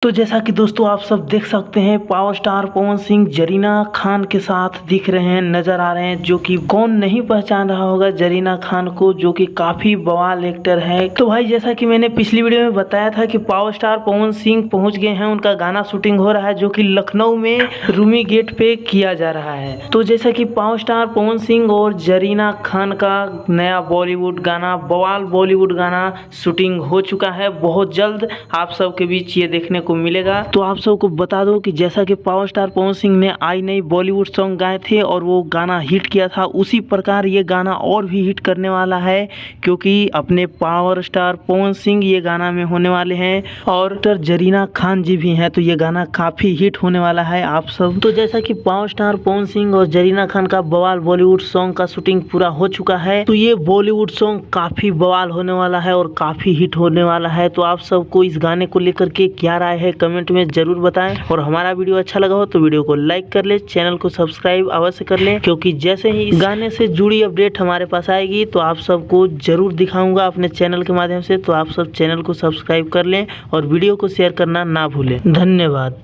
तो जैसा कि दोस्तों आप सब देख सकते हैं, पावर स्टार पवन सिंह जरीना खान के साथ दिख रहे हैं, नजर आ रहे हैं। जो कि कौन नहीं पहचान रहा होगा जरीना खान को, जो कि काफी बवाल एक्टर है। तो भाई जैसा कि मैंने पिछली वीडियो में बताया था कि पावर स्टार पवन सिंह पहुंच गए हैं, उनका गाना शूटिंग हो रहा है जो कि लखनऊ में रूमी गेट पे किया जा रहा है। तो जैसा कि पावर स्टार पवन सिंह और जरीना खान का नया बॉलीवुड गाना, बवाल बॉलीवुड गाना शूटिंग हो चुका है। बहुत जल्द आप सबके बीच ये देखने को मिलेगा। तो आप सबको बता दो कि जैसा कि पावर स्टार पवन सिंह ने आई नई बॉलीवुड सॉन्ग गाए थे और वो गाना हिट किया था, उसी प्रकार ये गाना और भी हिट करने वाला है, क्योंकि अपने पावर स्टार पवन सिंह ये गाना में होने वाले हैं और जरीना खान जी भी हैं। तो ये गाना काफी हिट होने वाला है आप सब। तो जैसा कि पावर स्टार पवन सिंह और जरीना खान का बवाल बॉलीवुड सॉन्ग का शूटिंग पूरा हो चुका है, तो ये बॉलीवुड सॉन्ग काफी बवाल होने वाला है और काफी हिट होने वाला है। तो आप सबको इस गाने को लेकर के क्या राय है कमेंट में जरूर बताएं, और हमारा वीडियो अच्छा लगा हो तो वीडियो को लाइक कर ले, चैनल को सब्सक्राइब अवश्य कर ले, क्योंकि जैसे ही इस गाने से जुड़ी अपडेट हमारे पास आएगी तो आप सबको जरूर दिखाऊंगा अपने चैनल के माध्यम से। तो आप सब चैनल को सब्सक्राइब कर लें और वीडियो को शेयर करना ना भूलें। धन्यवाद।